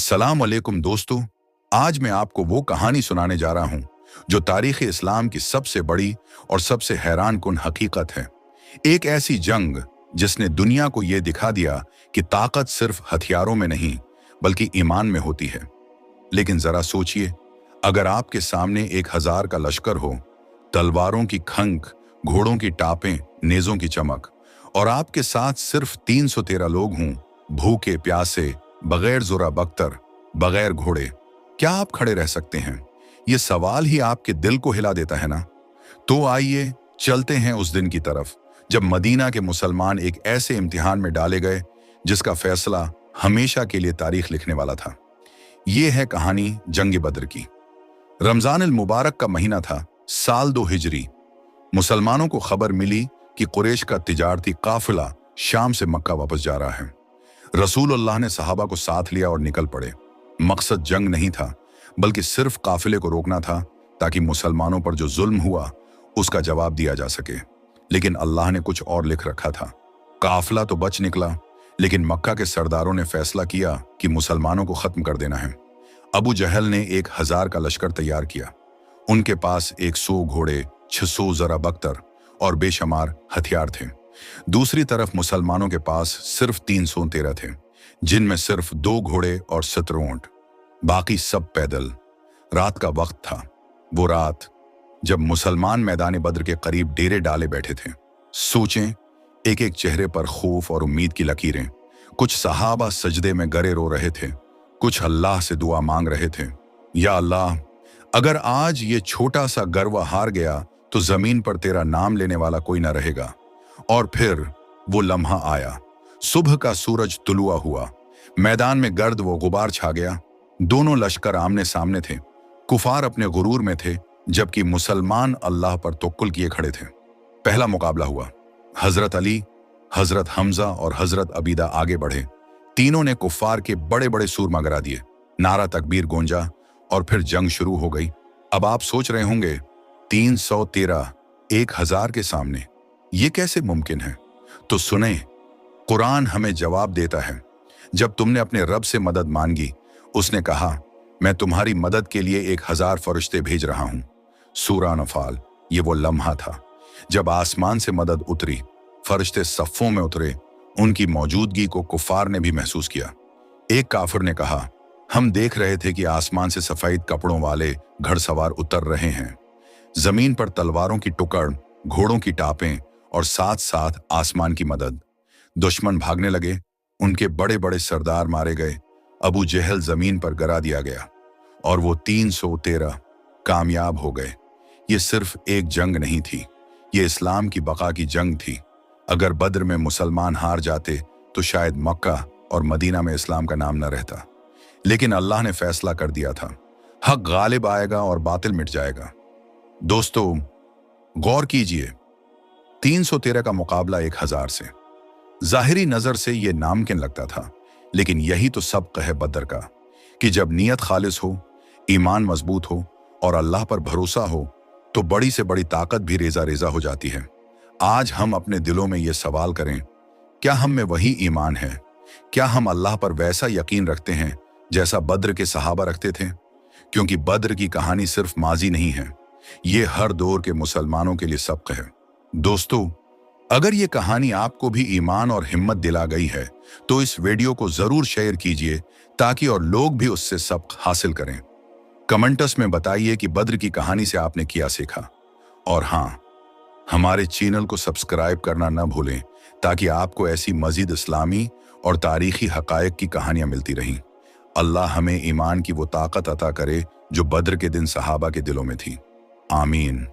अस्सलाम वालेकुम दोस्तों, आज मैं आपको वो कहानी सुनाने जा रहा हूं जो तारीख़ इस्लाम की सबसे बड़ी और सबसे हैरान कुन हकीकत है। एक ऐसी जंग जिसने दुनिया को ये दिखा दिया कि ताकत सिर्फ हथियारों में नहीं बल्कि ईमान में होती है। लेकिन जरा सोचिए, अगर आपके सामने 1000 का लश्कर हो, तलवारों की खंक, घोड़ों की टापें, नेजों की चमक, और आपके साथ सिर्फ 313 लोग हों, भूखे प्यासे, बगैर जुरा बख्तर, बगैर घोड़े, क्या आप खड़े रह सकते हैं? ये सवाल ही आपके दिल को हिला देता है ना? तो आइए चलते हैं उस दिन की तरफ जब मदीना के मुसलमान एक ऐसे इम्तिहान में डाले गए जिसका फैसला हमेशा के लिए तारीख लिखने वाला था। ये है कहानी जंग बद्र की। रमजान अल मुबारक का महीना था, साल 2 हिजरी। मुसलमानों को खबर मिली कि कुरैश का तिजारती काफिला शाम से मक्का वापस जा रहा है। रसूलुल्लाह ने सहाबा को साथ लिया और निकल पड़े। मकसद जंग नहीं था, बल्कि सिर्फ काफिले को रोकना था ताकि मुसलमानों पर जो जुल्म हुआ उसका जवाब दिया जा सके। लेकिन अल्लाह ने कुछ और लिख रखा था। काफिला तो बच निकला, लेकिन मक्का के सरदारों ने फैसला किया कि मुसलमानों को खत्म कर देना है। अबू जहल ने 1000 का लश्कर तैयार किया। उनके पास 100 घोड़े, 600 जरा बख्तर और बेशुमार हथियार थे। दूसरी तरफ मुसलमानों के पास सिर्फ 313 थे, जिनमें सिर्फ 2 घोड़े और 17 ऊंट, बाकी सब पैदल। रात का वक्त था, वो रात जब मुसलमान मैदान बद्र के करीब डेरे डाले बैठे थे। सोचें, एक एक चेहरे पर खौफ और उम्मीद की लकीरें। कुछ सहाबा सजदे में गरे रो रहे थे, कुछ अल्लाह से दुआ मांग रहे थे, या अल्लाह, अगर आज ये छोटा सा गर्व हार गया तो जमीन पर तेरा नाम लेने वाला कोई ना रहेगा। और फिर वो लम्हा आया। सुबह का सूरज तुलुआ हुआ, मैदान में गर्द वो गुबार छा गया। दोनों लश्कर आमने सामने थे। कुफार अपने गुरूर में थे, जबकि मुसलमान अल्लाह पर तवक्कुल किए खड़े थे। पहला मुकाबला हुआ। हजरत अली, हजरत हमजा और हजरत अबीदा आगे बढ़े। तीनों ने कुफार के बड़े बड़े सूरमा गिरा दिए। नारा तकबीर गूंजा और फिर जंग शुरू हो गई। अब आप सोच रहे होंगे, 313 1000 के सामने ये कैसे मुमकिन है? तो सुने, कुरान हमें जवाब देता है। जब तुमने अपने रब से मदद मांगी, उसने कहा, मैं तुम्हारी मदद के लिए 1000 फरिश्ते भेज रहा हूं। सूरा नफाल। ये वो लम्हा था जब आसमान से मदद उतरी, फरिश्ते सफ़ों में उतरे। उनकी मौजूदगी को कुफार ने भी महसूस किया। एक काफिर ने कहा, हम देख रहे थे कि आसमान से सफेद कपड़ों वाले घड़सवार उतर रहे हैं। जमीन पर तलवारों की टुकड़, घोड़ों की टापें और साथ साथ आसमान की मदद। दुश्मन भागने लगे, उनके बड़े बड़े सरदार मारे गए। अबू जहल जमीन पर गिरा दिया गया और वो 313 कामयाब हो गए। ये सिर्फ एक जंग नहीं थी, ये इस्लाम की बका की जंग थी। अगर बद्र में मुसलमान हार जाते तो शायद मक्का और मदीना में इस्लाम का नाम न रहता। लेकिन अल्लाह ने फैसला कर दिया था, हक गालिब आएगा और बातिल मिट जाएगा। दोस्तों, गौर कीजिए, 313 का मुकाबला 1000 से। जाहिरी नजर से यह नामुमकिन लगता था, लेकिन यही तो सबक है बद्र का, कि जब नीयत खालिस हो, ईमान मजबूत हो और अल्लाह पर भरोसा हो, तो बड़ी से बड़ी ताकत भी रेजा रेजा हो जाती है। आज हम अपने दिलों में ये सवाल करें, क्या हम में वही ईमान है? क्या हम अल्लाह पर वैसा यकीन रखते हैं जैसा बद्र के सहाबा रखते थे? क्योंकि बद्र की कहानी सिर्फ माजी नहीं है, ये हर दौर के मुसलमानों के लिए सबक है। दोस्तों, अगर ये कहानी आपको भी ईमान और हिम्मत दिला गई है तो इस वीडियो को जरूर शेयर कीजिए ताकि और लोग भी उससे सबक हासिल करें। कमेंट्स में बताइए कि बद्र की कहानी से आपने क्या सीखा। और हाँ, हमारे चैनल को सब्सक्राइब करना न भूलें ताकि आपको ऐसी मजीद इस्लामी और तारीखी हकायक की कहानियां मिलती रहें। अल्लाह हमें ईमान की वो ताकत अता करे जो बद्र के दिन सहाबा के दिलों में थी। आमीन।